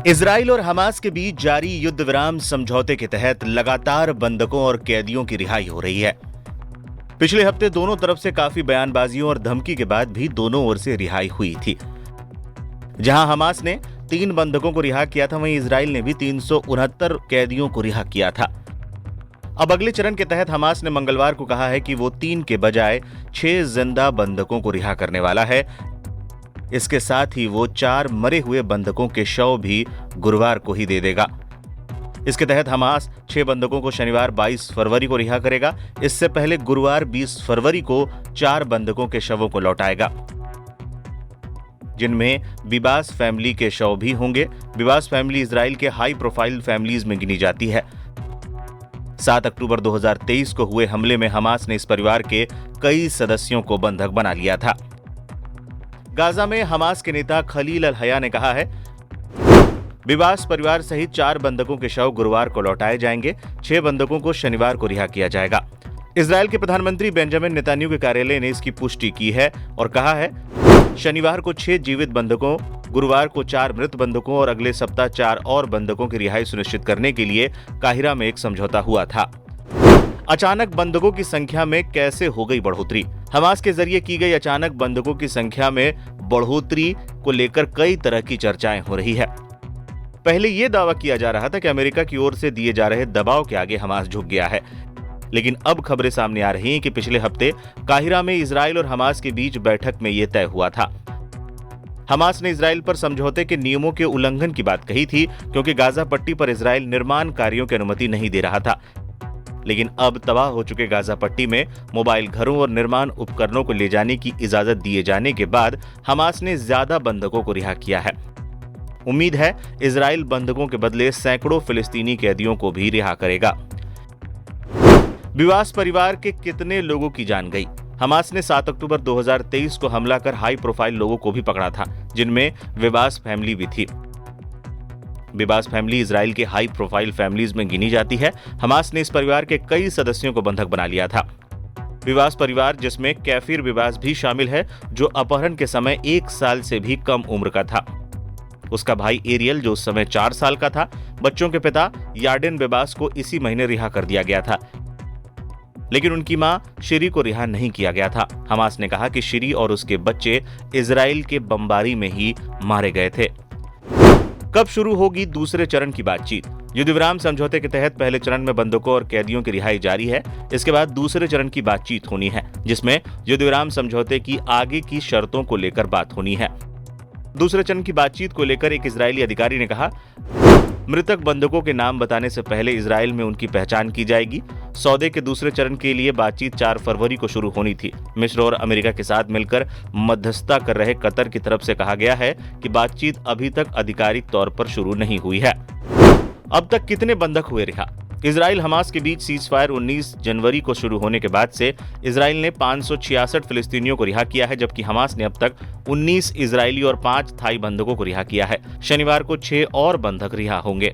Israel और Hamas के बीच जारी युद्ध विराम समझौते के तहत लगातार बंधकों और कैदियों की रिहाई हो रही है। पिछले हफ्ते दोनों तरफ से काफी बयानबाजियों और धमकी के बाद भी दोनों ओर से रिहाई हुई थी। जहां हमास ने 3 बंधकों को रिहा किया था, वहीं इजराइल ने भी 369 कैदियों को रिहा किया था। अब अगले चरण के तहत हमास ने मंगलवार को कहा है कि वो 3 के बजाय 6 जिंदा बंधकों को रिहा करने वाला है। इसके साथ ही वो 4 मरे हुए बंधकों के शव भी गुरुवार को ही दे देगा। इसके तहत हमास 6 बंधकों को शनिवार 22 फरवरी को रिहा करेगा। इससे पहले गुरुवार 20 फरवरी को 4 बंधकों के शवों को लौटाएगा, जिनमें बिबास फैमिली के शव भी होंगे। बिबास फैमिली इजराइल के हाई प्रोफाइल फैमिलीज में गिनी जाती है। 7 अक्टूबर 2023 को हुए हमले में हमास ने इस परिवार के कई सदस्यों को बंधक बना लिया था। गाजा में हमास के नेता खलील अल हया ने कहा है, बिबास परिवार सहित 4 बंधकों के शव गुरुवार को लौटाए जाएंगे। 6 बंधकों को शनिवार को रिहा किया जाएगा। इजराइल के प्रधानमंत्री बेंजामिन नेतन्याहू के कार्यालय ने इसकी पुष्टि की है और कहा है, शनिवार को 6 जीवित बंधकों, गुरुवार को 4 मृत बंधकों और अगले सप्ताह 4 और बंधकों की रिहाई सुनिश्चित करने के लिए काहिरा में एक समझौता हुआ था। अचानक बंधकों की संख्या में कैसे हो गई बढ़ोतरी? हमास के जरिए की गई अचानक बंधकों की संख्या में बढ़ोतरी को लेकर कई तरह की चर्चाएं हो रही है। पहले यह दावा किया जा रहा था कि अमेरिका की ओर से दिए जा रहे दबाव के आगे हमास झुक गया है, लेकिन अब खबरें सामने आ रही हैं कि पिछले हफ्ते काहिरा में इजराइल और हमास के बीच बैठक में यह तय हुआ था। हमास ने इजराइल पर समझौते के नियमों के उल्लंघन की बात कही थी, क्योंकि गाजा पट्टी पर इजराइल निर्माण कार्यों की अनुमति नहीं दे रहा था। लेकिन अब तबाह हो चुके गाजा पट्टी में मोबाइल घरों और निर्माण उपकरणों को ले जाने की इजाजत दिए जाने के बाद हमास ने ज्यादा बंधकों को रिहा किया है। उम्मीद है इजराइल बंधकों के बदले सैकड़ों फिलिस्तीनी कैदियों को भी रिहा करेगा। बिबास परिवार के कितने लोगों की जान गई? हमास ने 7 अक्टूबर 2023 को हमला कर हाई प्रोफाइल लोगों को भी पकड़ा था, जिनमें बिबास फैमिली भी थी। बिबास फैमिली इजराइल के हाई प्रोफाइल फैमिलीज में गिनी जाती है। हमास ने इस परिवार के कई सदस्यों को बंधक बना लिया था। बिबास परिवार, जिसमें कैफिर बिबास भी शामिल है, जो अपहरण के समय 1 साल से भी कम उम्र का था। उसका भाई एरियल, जो उस समय 4 साल का था। बच्चों के पिता यार्डेन बिबास को इसी महीने रिहा कर दिया गया था, लेकिन उनकी मां शिरी को रिहा नहीं किया गया था। हमास ने कहा कि शिरी और उसके बच्चे इजराइल के बमबारी में ही मारे गए थे। कब शुरू होगी दूसरे चरण की बातचीत? युद्ध विराम समझौते के तहत पहले चरण में बंधकों और कैदियों की रिहाई जारी है। इसके बाद दूसरे चरण की बातचीत होनी है, जिसमें युद्ध विराम समझौते की आगे की शर्तों को लेकर बात होनी है। दूसरे चरण की बातचीत को लेकर एक इजरायली अधिकारी ने कहा, मृतक बंधकों के नाम बताने से पहले इजराइल में उनकी पहचान की जाएगी। सौदे के दूसरे चरण के लिए बातचीत 4 फरवरी को शुरू होनी थी। मिस्र और अमेरिका के साथ मिलकर मध्यस्थता कर रहे कतर की तरफ से कहा गया है कि बातचीत अभी तक आधिकारिक तौर पर शुरू नहीं हुई है। अब तक कितने बंधक हुए रिहा? इजराइल हमास के बीच सीज फायर 19 जनवरी को शुरू होने के बाद से इजराइल ने 566 फिलिस्तीनियों को रिहा किया है, जबकि हमास ने अब तक 19 इजरायली और 5 थाई बंधकों को रिहा किया है। शनिवार को 6 और बंधक रिहा होंगे।